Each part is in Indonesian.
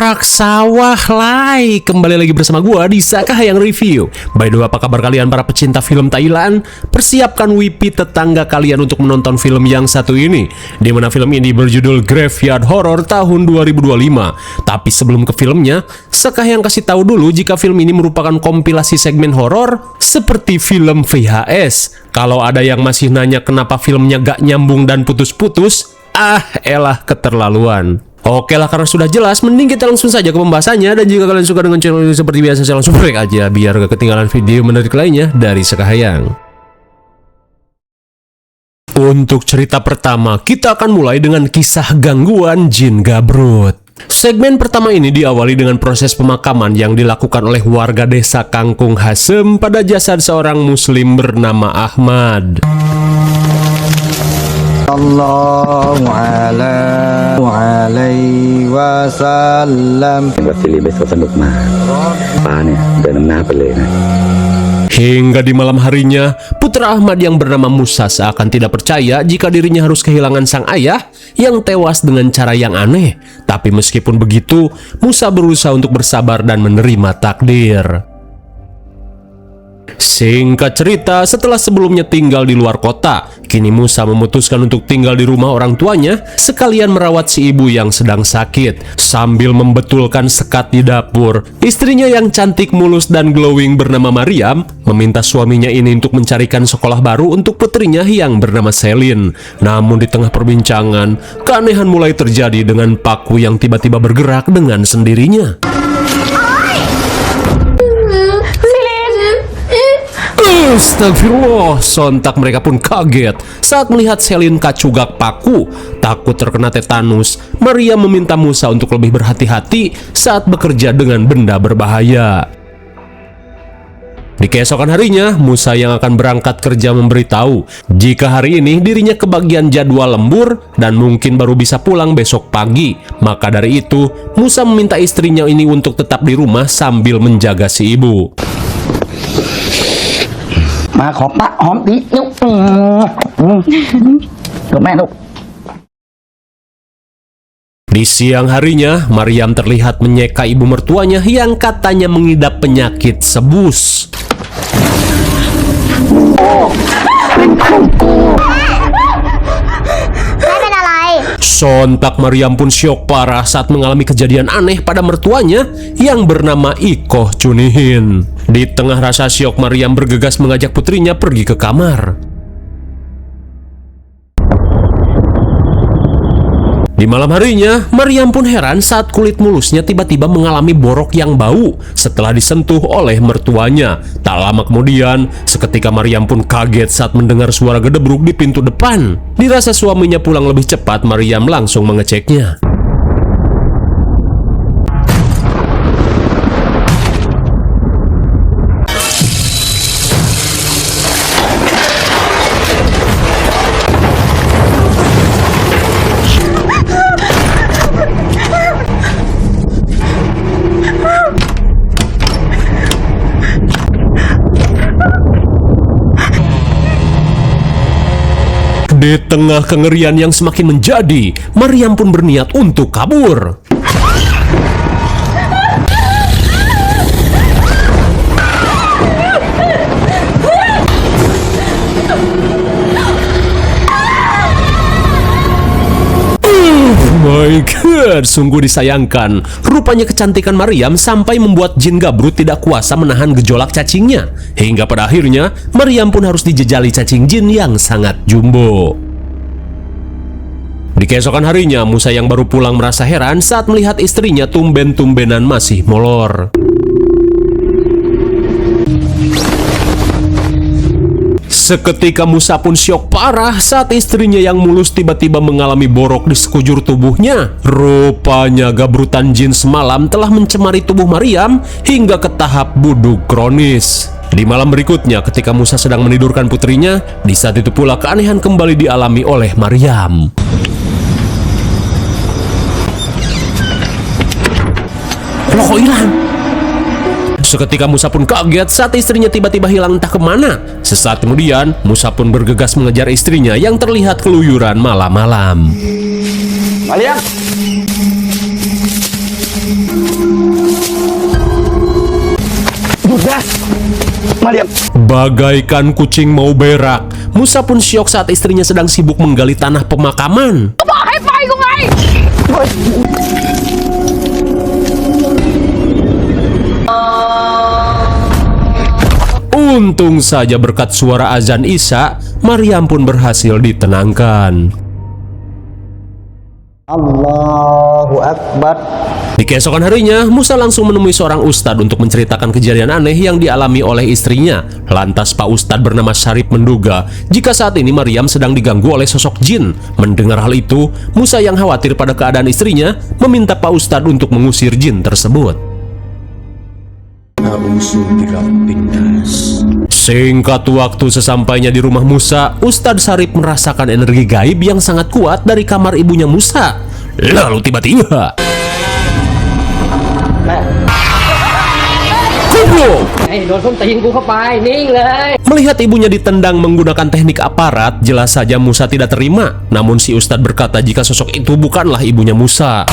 Arak sawah lai. Kembali lagi bersama gua di Sakahayang Review. By the way, apa kabar kalian para pecinta film Thailand? Persiapkan wipi tetangga kalian untuk menonton film yang satu ini, di mana film ini berjudul Graveyard Horror tahun 2025. Tapi sebelum ke filmnya, Sakahayang kasih tahu dulu jika film ini merupakan kompilasi segmen horor seperti film VHS. Kalau ada yang masih nanya kenapa filmnya gak nyambung dan putus-putus, elah keterlaluan. Oke lah, karena sudah jelas, mending kita langsung saja ke pembahasannya. Dan jika kalian suka dengan channel ini seperti biasa, saya langsung break aja biar gak ketinggalan video menarik lainnya dari Sakahayang. Untuk cerita pertama, kita akan mulai dengan kisah gangguan jin gabrut. Segmen pertama ini diawali dengan proses pemakaman yang dilakukan oleh warga desa Kangkung Hasem pada jasad seorang muslim bernama Ahmad. Sallallahu alaihi wasallam. ฟิลิปไปสวนสนุกมาป้าเนี่ยเดินนำหน้าไปเลยนะ Hingga di malam harinya, putra Ahmad yang bernama Musa seakan tidak percaya jika dirinya harus kehilangan sang ayah yang tewas dengan cara yang aneh. Tapi meskipun begitu, Musa berusaha untuk bersabar dan menerima takdir. Singkat cerita, setelah sebelumnya tinggal di luar kota, kini Musa memutuskan untuk tinggal di rumah orang tuanya, sekalian merawat si ibu yang sedang sakit. Sambil membetulkan sekat di dapur, istrinya yang cantik, mulus, dan glowing bernama Mariam meminta suaminya ini untuk mencarikan sekolah baru untuk putrinya yang bernama Selin. Namun di tengah perbincangan, keanehan mulai terjadi dengan paku yang tiba-tiba bergerak dengan sendirinya. Astagfirullah, sontak mereka pun kaget saat melihat Selin kacugak paku. Takut terkena tetanus, Maria meminta Musa untuk lebih berhati-hati saat bekerja dengan benda berbahaya. Di keesokan harinya, Musa yang akan berangkat kerja memberitahu jika hari ini dirinya kebagian jadwal lembur dan mungkin baru bisa pulang besok pagi. Maka dari itu, Musa meminta istrinya ini untuk tetap di rumah sambil menjaga si ibu. มาขอปะหอมนิดนึงลูกแม่ลูก Di siang harinya, Mariam terlihat menyeka ibu mertuanya yang katanya mengidap penyakit sebus. Sontak Mariam pun syok parah saat mengalami kejadian aneh pada mertuanya yang bernama Ikoh Chunihin. Di tengah rasa syok, Mariam bergegas mengajak putrinya pergi ke kamar. Di malam harinya, Mariam pun heran saat kulit mulusnya tiba-tiba mengalami borok yang bau setelah disentuh oleh mertuanya. Tak lama kemudian, seketika Mariam pun kaget saat mendengar suara gedebruk di pintu depan. Dirasa suaminya pulang lebih cepat, Mariam langsung mengeceknya. Di tengah kengerian yang semakin menjadi, Mariam pun berniat untuk kabur. My God, sungguh disayangkan. Rupanya kecantikan Mariam sampai membuat jin gabrut tidak kuasa menahan gejolak cacingnya. Hingga pada akhirnya, Mariam pun harus dijejali cacing jin yang sangat jumbo. Di keesokan harinya, Musa yang baru pulang merasa heran saat melihat istrinya tumben-tumbenan masih molor. Seketika Musa pun syok parah saat istrinya yang mulus tiba-tiba mengalami borok di sekujur tubuhnya. Rupanya gabrutan jin semalam telah mencemari tubuh Mariam hingga ke tahap buduk kronis. Di malam berikutnya, ketika Musa sedang menidurkan putrinya, di saat itu pula keanehan kembali dialami oleh Mariam. Loh, kok hilang? Seketika Musa pun kaget saat istrinya tiba-tiba hilang entah kemana. Sesaat kemudian, Musa pun bergegas mengejar istrinya yang terlihat keluyuran malam-malam. Mariam Sudah, Maryam. Bagaikan kucing mau berak, Musa pun syok saat istrinya sedang sibuk menggali tanah pemakaman. Untung saja berkat suara azan Isya, Maryam pun berhasil ditenangkan. Allahu Akbar. Di keesokan harinya, Musa langsung menemui seorang ustadz untuk menceritakan kejadian aneh yang dialami oleh istrinya. Lantas Pak Ustadz bernama Syarif menduga jika saat ini Maryam sedang diganggu oleh sosok jin. Mendengar hal itu, Musa yang khawatir pada keadaan istrinya meminta Pak Ustadz untuk mengusir jin tersebut. Singkat waktu sesampainya di rumah Musa, Ustadz Syarif merasakan energi gaib yang sangat kuat dari kamar ibunya Musa. Lalu tiba-tiba melihat ibunya ditendang menggunakan teknik aparat, jelas saja Musa tidak terima. Namun si Ustadz berkata jika sosok itu bukanlah ibunya Musa.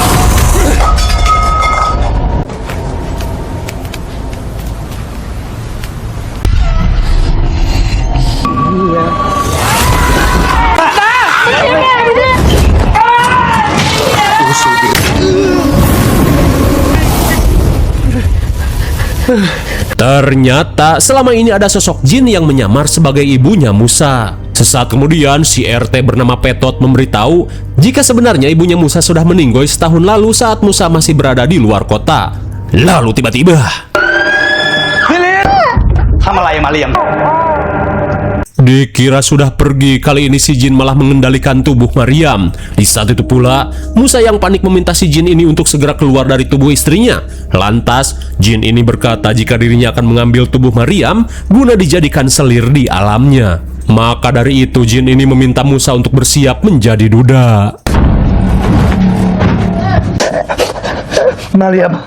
Ternyata selama ini ada sosok jin yang menyamar sebagai ibunya Musa. Sesaat kemudian si RT bernama Petot memberitahu jika sebenarnya ibunya Musa sudah meninggoy setahun lalu saat Musa masih berada di luar kota. Lalu tiba-tiba dikira sudah pergi, kali ini si jin malah mengendalikan tubuh Maryam. Di saat itu pula, Musa yang panik meminta si jin ini untuk segera keluar dari tubuh istrinya. Lantas, jin ini berkata jika dirinya akan mengambil tubuh Maryam guna dijadikan selir di alamnya. Maka dari itu, jin ini meminta Musa untuk bersiap menjadi duda. Maryam.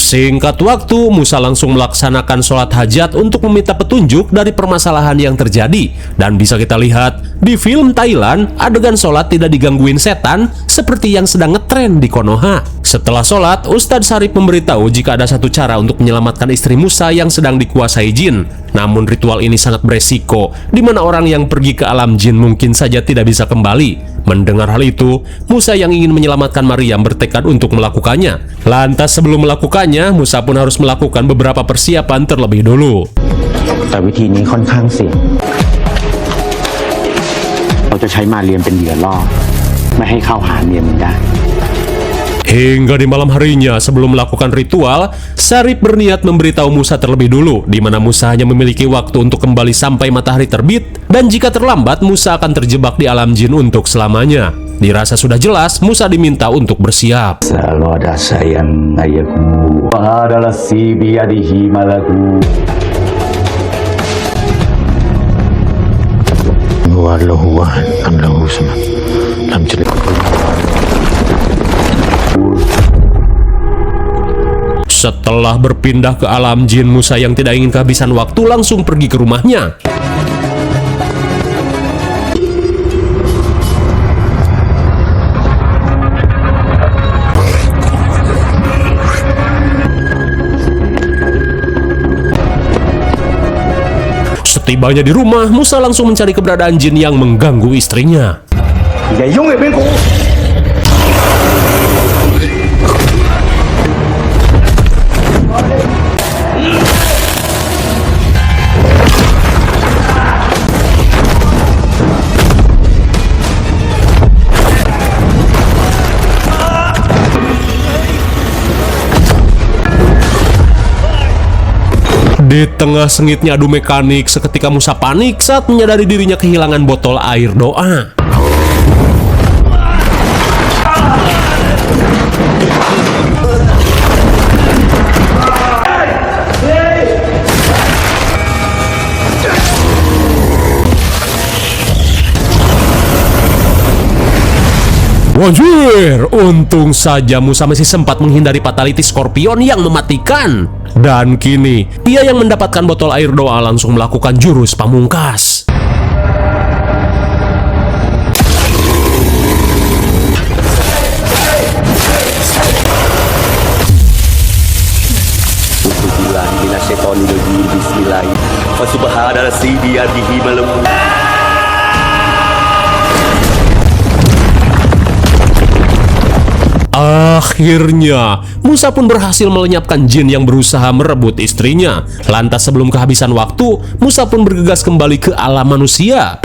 Singkat waktu, Musa langsung melaksanakan sholat hajat untuk meminta petunjuk dari permasalahan yang terjadi. Dan bisa kita lihat, di film Thailand, adegan sholat tidak digangguin setan seperti yang sedang ngetren di Konoha. Setelah sholat, Ustadz Syarif memberitahu jika ada satu cara untuk menyelamatkan istri Musa yang sedang dikuasai jin. Namun ritual ini sangat beresiko, di mana orang yang pergi ke alam jin mungkin saja tidak bisa kembali. Mendengar hal itu, Musa yang ingin menyelamatkan Maryam bertekad untuk melakukannya. Lantas sebelum melakukannya, Musa pun harus melakukan beberapa persiapan terlebih dulu. แต่วิธีนี้ค่อนข้างเสี่ยงเราจะใช้มาเรียมเป็นเหยื่อล่อไม่ให้เข้าหาเมียมึงได้ Hingga di malam harinya sebelum melakukan ritual, Syarif berniat memberitahu Musa terlebih dulu, di mana Musa hanya memiliki waktu untuk kembali sampai matahari terbit, dan jika terlambat Musa akan terjebak di alam jin untuk selamanya. Dirasa sudah jelas, Musa diminta untuk bersiap. Saloda sayang ayahku adalah si biyadihi malaku Wallahu wahad amlahu samad lam yalid. Setelah berpindah ke alam jin, Musa yang tidak ingin kehabisan waktu langsung pergi ke rumahnya. Setibanya di rumah, Musa langsung mencari keberadaan jin yang mengganggu istrinya. Di tengah sengitnya adu mekanik, seketika Musa panik saat menyadari dirinya kehilangan botol air doa. Wajir, untung saja Musa masih sempat menghindari fatality Scorpion yang mematikan. Dan kini, ia yang mendapatkan botol air doa langsung melakukan jurus pamungkas. sadar si dia dihimalem. Akhirnya, Musa pun berhasil melenyapkan jin yang berusaha merebut istrinya. Lantas sebelum kehabisan waktu, Musa pun bergegas kembali ke alam manusia.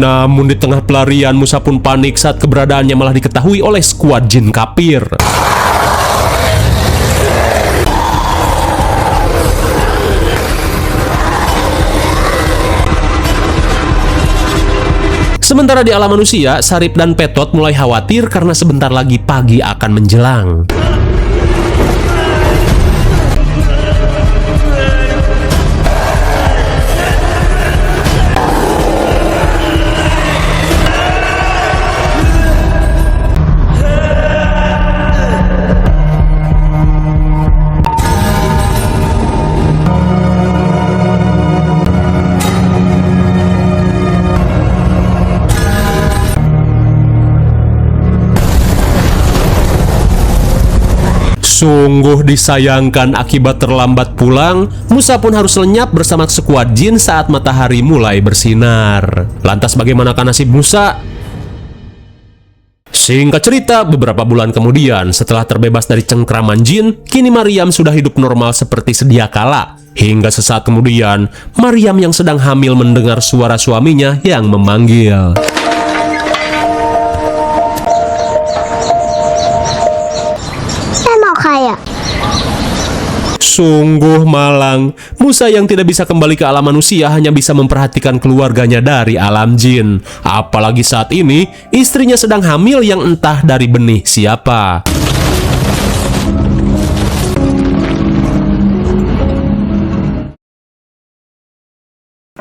Namun di tengah pelarian, Musa pun panik saat keberadaannya malah diketahui oleh skuad jin kafir. Sementara di alam manusia, Sarip dan Petot mulai khawatir karena sebentar lagi pagi akan menjelang. Sungguh disayangkan akibat terlambat pulang, Musa pun harus lenyap bersama sekuat jin saat matahari mulai bersinar. Lantas bagaimanakah nasib Musa? Singkat cerita, beberapa bulan kemudian, setelah terbebas dari cengkraman jin, kini Maryam sudah hidup normal seperti sedia kala. Hingga sesaat kemudian, Maryam yang sedang hamil mendengar suara suaminya yang memanggil. Kaya. Sungguh malang, Musa yang tidak bisa kembali ke alam manusia hanya bisa memperhatikan keluarganya dari alam jin. Apalagi saat ini, istrinya sedang hamil yang entah dari benih siapa.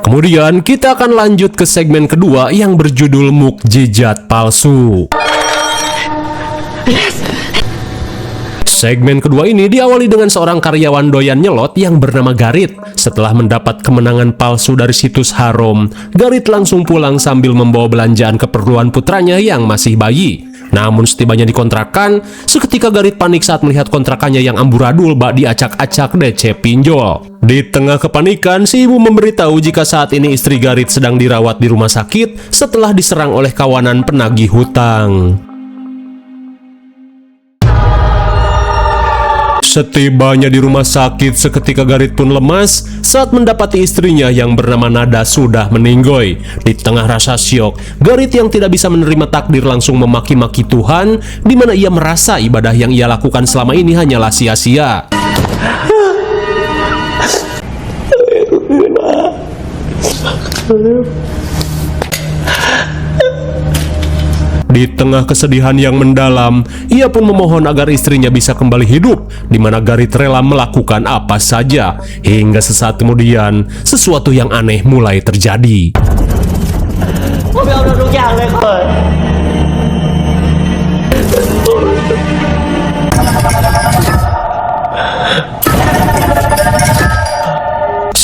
Kemudian kita akan lanjut ke segmen kedua yang berjudul Mukjizat Palsu. Segmen kedua ini diawali dengan seorang karyawan doyan nyelot yang bernama Garit. Setelah mendapat kemenangan palsu dari situs haram, Garit langsung pulang sambil membawa belanjaan keperluan putranya yang masih bayi. Namun setibanya di kontrakan, seketika Garit panik saat melihat kontrakannya yang amburadul bak diacak-acak DC pinjol. Di tengah kepanikan, si ibu memberitahu jika saat ini istri Garit sedang dirawat di rumah sakit setelah diserang oleh kawanan penagih hutang. Setibanya di rumah sakit, seketika Garit pun lemas saat mendapati istrinya yang bernama Nada sudah meninggoy. Di tengah rasa syok, Garit yang tidak bisa menerima takdir langsung memaki-maki Tuhan, di mana ia merasa ibadah yang ia lakukan selama ini hanyalah sia-sia. Di tengah kesedihan yang mendalam, ia pun memohon agar istrinya bisa kembali hidup, di mana Garit rela melakukan apa saja. Hingga sesaat kemudian, sesuatu yang aneh mulai terjadi.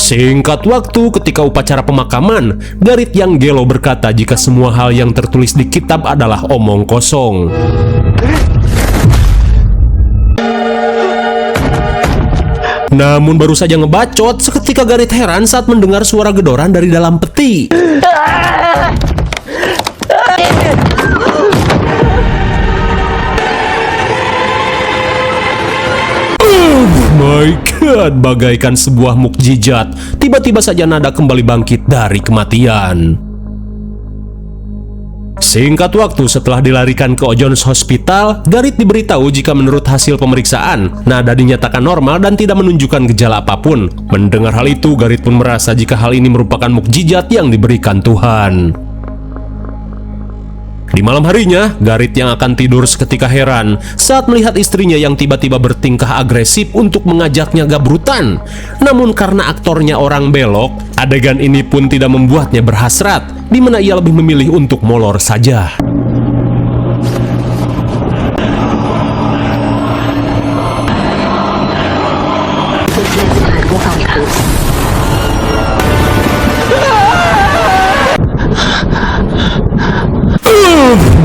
Singkat waktu, ketika upacara pemakaman, Garit yang gelo berkata jika semua hal yang tertulis di kitab adalah omong kosong. Namun baru saja ngebacot, seketika Garit heran saat mendengar suara gedoran dari dalam peti. My God, bagaikan sebuah mukjizat, tiba-tiba saja Nada kembali bangkit dari kematian. Singkat waktu setelah dilarikan ke Ojon's Hospital, Garit diberitahu jika menurut hasil pemeriksaan, Nada dinyatakan normal dan tidak menunjukkan gejala apapun. Mendengar hal itu, Garit pun merasa jika hal ini merupakan mukjizat yang diberikan Tuhan. Di malam harinya, Garit yang akan tidur seketika heran saat melihat istrinya yang tiba-tiba bertingkah agresif untuk mengajaknya gabrutan. Namun karena aktornya orang belok, adegan ini pun tidak membuatnya berhasrat, di mana ia lebih memilih untuk molor saja.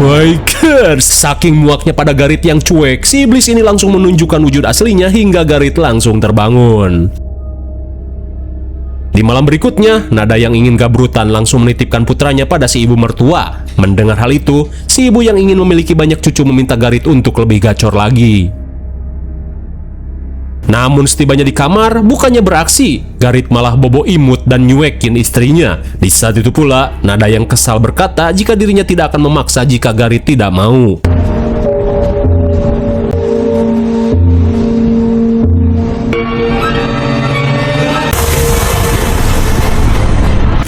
My God, Saking muaknya pada Garit yang cuek, si iblis ini langsung menunjukkan wujud aslinya hingga Garit langsung terbangun. Di malam berikutnya, Nada yang ingin gabrutan langsung menitipkan putranya pada si ibu mertua. Mendengar hal itu, si ibu yang ingin memiliki banyak cucu meminta Garit untuk lebih gacor lagi. Namun setibanya di kamar, bukannya beraksi, Garit malah bobo imut dan nyuekin istrinya. Di saat itu pula, Nada yang kesal berkata jika dirinya tidak akan memaksa jika Garit tidak mau.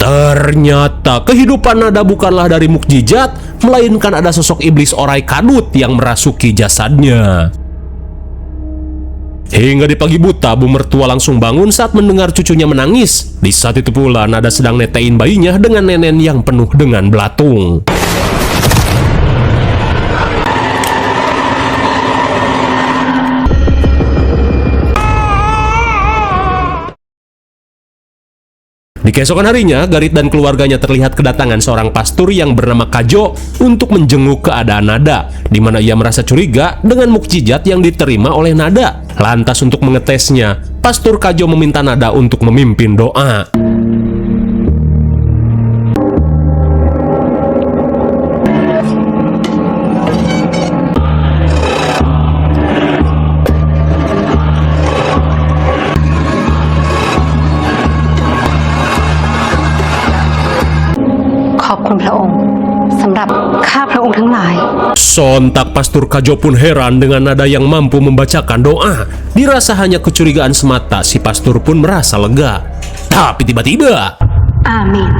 Ternyata kehidupan Nada bukanlah dari mukjizat, melainkan ada sosok iblis orai kadut yang merasuki jasadnya. Hingga di pagi buta, bu mertua langsung bangun saat mendengar cucunya menangis. Di saat itu pula, Nada sedang netein bayinya dengan nenen yang penuh dengan belatung. Di keesokan harinya, Garit dan keluarganya terlihat kedatangan seorang pastur yang bernama Kajo untuk menjenguk keadaan Nada, di mana ia merasa curiga dengan mukjizat yang diterima oleh Nada. Lantas untuk mengetesnya, pastur Kajo meminta Nada untuk memimpin doa. Sontak pastur Kajo pun heran dengan Nada yang mampu membacakan doa. Dirasa hanya kecurigaan semata, si pastur pun merasa lega. Tapi tiba-tiba, amin.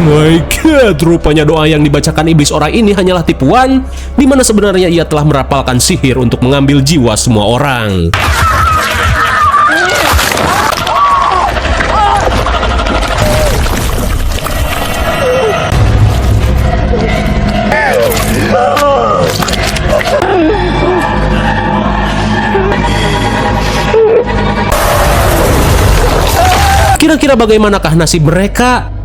My God, rupanya doa yang dibacakan iblis orai ini hanyalah tipuan, di mana sebenarnya ia telah merapalkan sihir untuk mengambil jiwa semua orang. Kira-kira bagaimanakah nasib mereka?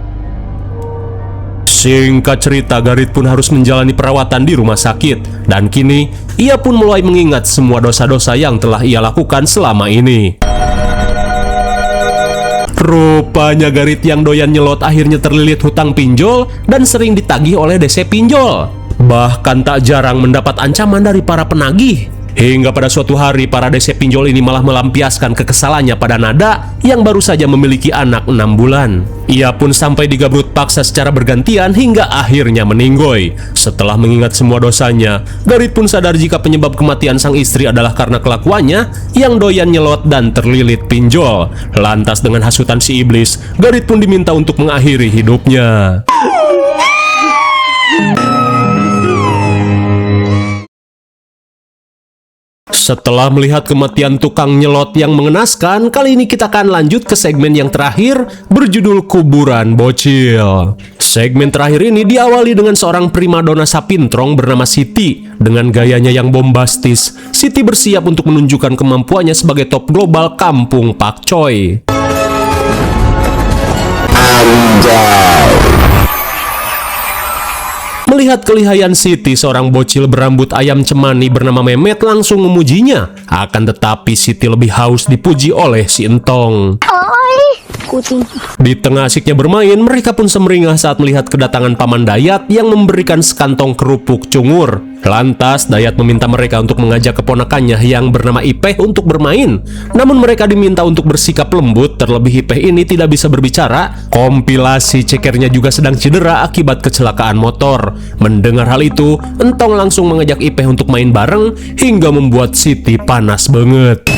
Singkat cerita, Garit pun harus menjalani perawatan di rumah sakit. Dan kini, ia pun mulai mengingat semua dosa-dosa yang telah ia lakukan selama ini. Rupanya Garit yang doyan nyelot akhirnya terlilit hutang pinjol dan sering ditagih oleh DC pinjol. Bahkan tak jarang mendapat ancaman dari para penagih. Hingga pada suatu hari, para DC pinjol ini malah melampiaskan kekesalannya pada Nada yang baru saja memiliki anak 6 bulan. Ia pun sampai digabrut paksa secara bergantian hingga akhirnya meninggoy. Setelah mengingat semua dosanya, Garit pun sadar jika penyebab kematian sang istri adalah karena kelakuannya yang doyan nyelot dan terlilit pinjol. Lantas dengan hasutan si iblis, Garit pun diminta untuk mengakhiri hidupnya. Setelah melihat kematian tukang nyelot yang mengenaskan, kali ini kita akan lanjut ke segmen yang terakhir berjudul Kuburan Bocil. Segmen terakhir ini diawali dengan seorang primadona sapintrong bernama Siti. Dengan gayanya yang bombastis, Siti bersiap untuk menunjukkan kemampuannya sebagai top global kampung pakcoy. Melihat kelihayan Siti, seorang bocil berambut ayam cemani bernama Memet langsung memujinya. Akan tetapi Siti lebih haus dipuji oleh si Entong. Di tengah asiknya bermain, mereka pun semeringah saat melihat kedatangan Paman Dayat yang memberikan sekantong kerupuk cungur. Lantas Dayat meminta mereka untuk mengajak keponakannya yang bernama Ipeh untuk bermain. Namun mereka diminta untuk bersikap lembut, terlebih Ipeh ini tidak bisa berbicara. Kompilasi cekernya juga sedang cedera akibat kecelakaan motor. Mendengar hal itu, Entong langsung mengajak Ipeh untuk main bareng hingga membuat Siti panas banget.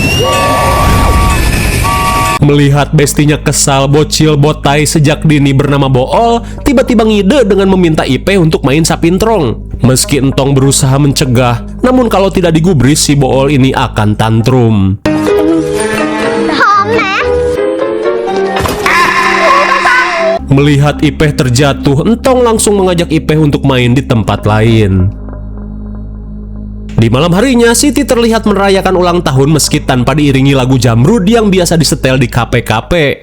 Melihat bestinya kesal, bocil botai sejak dini bernama Bool tiba-tiba ngide dengan meminta Ipeh untuk main sapintrong. Meski Entong berusaha mencegah, namun kalau tidak digubris si Bool ini akan tantrum. Melihat Ipeh terjatuh, Entong langsung mengajak Ipeh untuk main di tempat lain. Di malam harinya, Siti terlihat merayakan ulang tahun meski tanpa diiringi lagu Jamrud yang biasa disetel di kafe-kafe.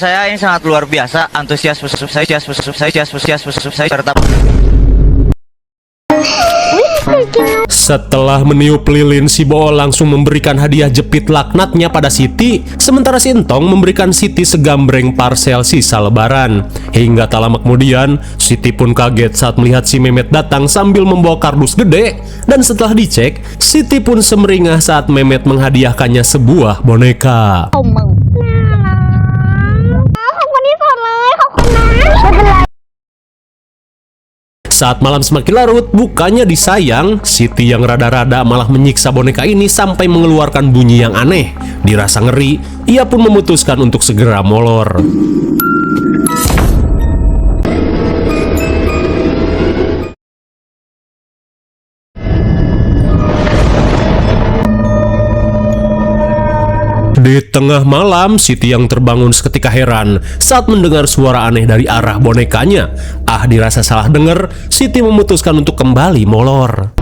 Saya ini sangat luar biasa, antusias serta Setelah meniup lilin, si Bool langsung memberikan hadiah jepit laknatnya pada Siti, sementara si Entong memberikan Siti segambreng parsel sisa lebaran. Hingga tak lama kemudian, Siti pun kaget saat melihat si Memet datang sambil membawa kardus gede, dan setelah dicek, Siti pun semeringah saat Memet menghadiahkannya sebuah boneka. Saat malam semakin larut, bukannya disayang, Siti yang rada-rada malah menyiksa boneka ini sampai mengeluarkan bunyi yang aneh. Dirasa ngeri, ia pun memutuskan untuk segera molor. Di tengah malam, Siti yang terbangun seketika heran saat mendengar suara aneh dari arah bonekanya. Dirasa salah dengar, Siti memutuskan untuk kembali molor.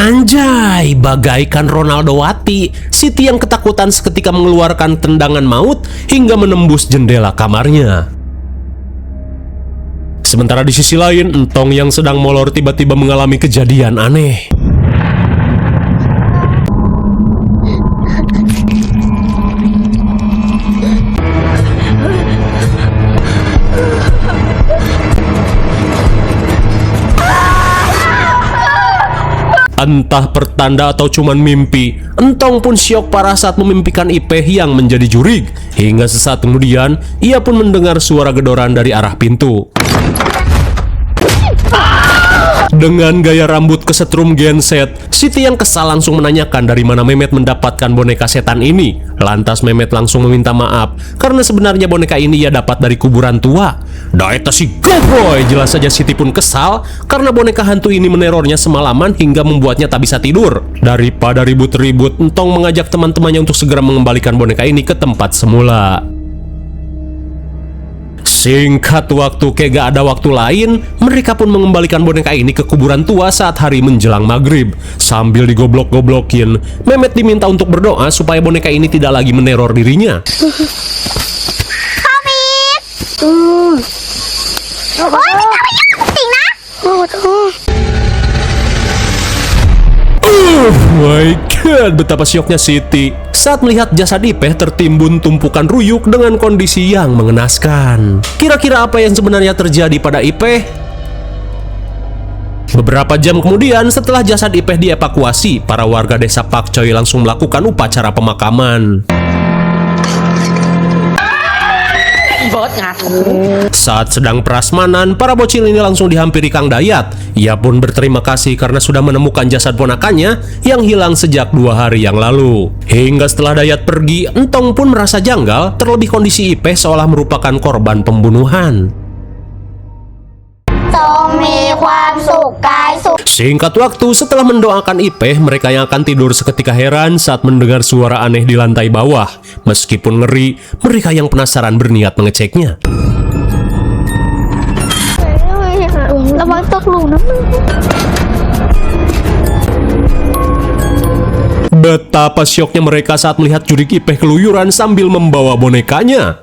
Anjay, bagaikan Ronaldowati, Siti yang ketakutan seketika mengeluarkan tendangan maut hingga menembus jendela kamarnya. Sementara di sisi lain, Entong yang sedang molor tiba-tiba mengalami kejadian aneh. Entah pertanda atau cuman mimpi, Entong pun syok parah saat memimpikan Ipeh yang menjadi jurig. Hingga sesaat kemudian, ia pun mendengar suara gedoran dari arah pintu. Dengan gaya rambut kesetrum genset, Siti yang kesal langsung menanyakan dari mana Memet mendapatkan boneka setan ini. Lantas Memet langsung meminta maaf karena sebenarnya boneka ini ia dapat dari kuburan tua. Daeta si goboy, jelas saja Siti pun kesal karena boneka hantu ini menerornya semalaman hingga membuatnya tak bisa tidur. Daripada ribut-ribut, Entong mengajak teman-temannya untuk segera mengembalikan boneka ini ke tempat semula. Singkat waktu kayak gak ada waktu lain, mereka pun mengembalikan boneka ini ke kuburan tua saat hari menjelang maghrib. Sambil digoblok-goblokin, Memet diminta untuk berdoa supaya boneka ini tidak lagi meneror dirinya. Oh my god, betapa syoknya Siti saat melihat jasad Ipeh tertimbun tumpukan ruyuk dengan kondisi yang mengenaskan. Kira-kira apa yang sebenarnya terjadi pada Ipeh? Beberapa jam kemudian, setelah jasad Ipeh dievakuasi, para warga desa Pakcoy langsung melakukan upacara pemakaman. Saat sedang prasmanan, para bocil ini langsung dihampiri Kang Dayat. Ia pun berterima kasih karena sudah menemukan jasad ponakannya yang hilang sejak 2 hari yang lalu. Hingga setelah Dayat pergi, Entong pun merasa janggal, terlebih kondisi Ipeh seolah merupakan korban pembunuhan. Singkat waktu, setelah mendoakan Ipeh, mereka yang akan tidur seketika heran saat mendengar suara aneh di lantai bawah. Meskipun ngeri, mereka yang penasaran berniat mengeceknya. Betapa syoknya mereka saat melihat jurik Ipeh keluyuran sambil membawa bonekanya.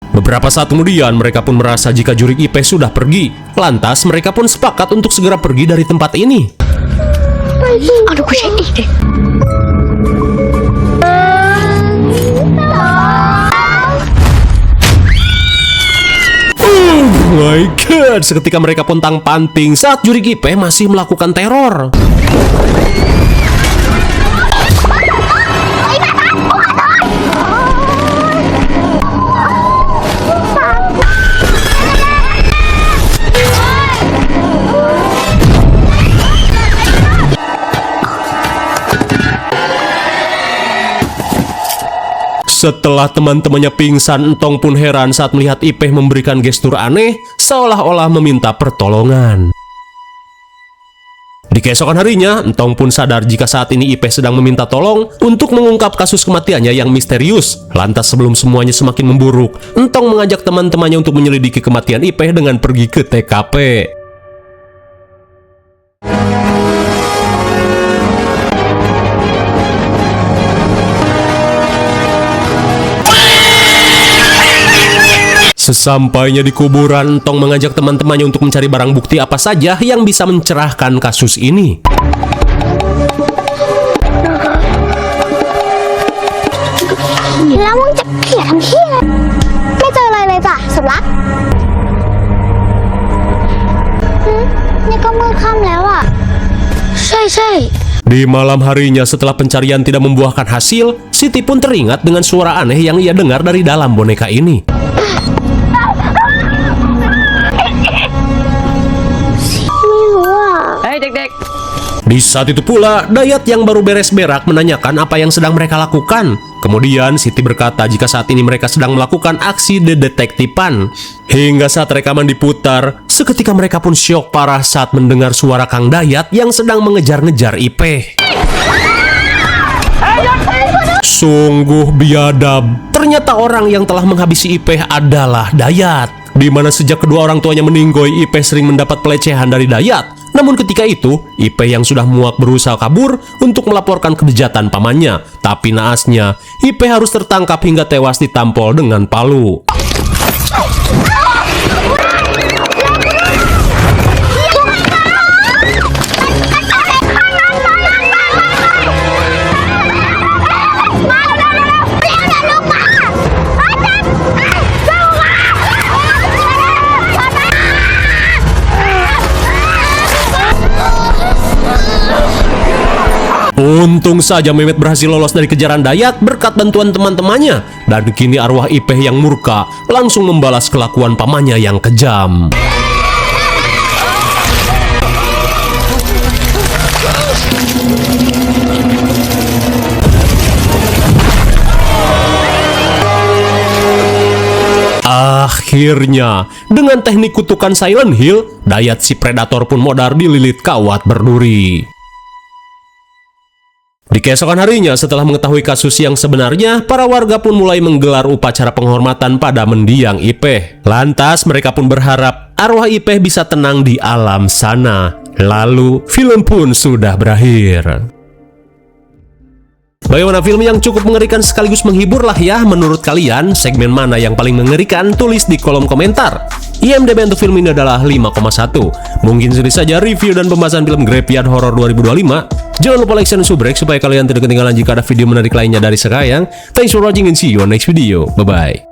Beberapa saat kemudian, mereka pun merasa jika jurik Ipeh sudah pergi. Lantas, mereka pun sepakat untuk segera pergi dari tempat ini. Aduh, gue sedih deh. Oh my god, seketika mereka pontang-panting saat jurik Ipeh masih melakukan teror. Setelah teman-temannya pingsan, Entong pun heran saat melihat Ipeh memberikan gestur aneh, seolah-olah meminta pertolongan. Di keesokan harinya, Entong pun sadar jika saat ini Ipeh sedang meminta tolong untuk mengungkap kasus kematiannya yang misterius. Lantas sebelum semuanya semakin memburuk, Entong mengajak teman-temannya untuk menyelidiki kematian Ipeh dengan pergi ke TKP. Sesampainya di kuburan, Entong mengajak teman-temannya untuk mencari barang bukti apa saja yang bisa mencerahkan kasus ini. Di malam harinya setelah pencarian tidak membuahkan hasil, Siti pun teringat dengan suara aneh yang ia dengar dari dalam boneka ini. Di saat itu pula, Dayat yang baru beres berak menanyakan apa yang sedang mereka lakukan. Kemudian Siti berkata jika saat ini mereka sedang melakukan aksi detektifan. Hingga saat rekaman diputar, seketika mereka pun syok parah saat mendengar suara Kang Dayat yang sedang mengejar-ngejar Ipeh. Sungguh biadab. Ternyata orang yang telah menghabisi Ipeh adalah Dayat. Di mana sejak kedua orang tuanya meninggoy, Ipeh sering mendapat pelecehan dari Dayat. Namun ketika itu, Ipeh yang sudah muak berusaha kabur untuk melaporkan kebejatan pamannya. Tapi naasnya, Ipeh harus tertangkap hingga tewas ditampol dengan palu. Untung saja Mehmet berhasil lolos dari kejaran Dayat berkat bantuan teman-temannya. Dan kini arwah Ipeh yang murka langsung membalas kelakuan pamannya yang kejam. Akhirnya, dengan teknik kutukan Silent Hill, Dayat si predator pun modar dililit kawat berduri. Di keesokan harinya, setelah mengetahui kasus yang sebenarnya, para warga pun mulai menggelar upacara penghormatan pada mendiang Ipeh. Lantas mereka pun berharap arwah Ipeh bisa tenang di alam sana. Lalu, film pun sudah berakhir. Bagaimana film yang cukup mengerikan sekaligus menghibur lah ya? Menurut kalian, segmen mana yang paling mengerikan? Tulis di kolom komentar. IMDb untuk film ini adalah 5,1. Mungkin sedih saja review dan pembahasan film Graveyard Horror 2025. Jangan lupa like dan subscribe supaya kalian tidak ketinggalan jika ada video menarik lainnya dari Sekayang. Thanks for watching and see you on next video. Bye-bye.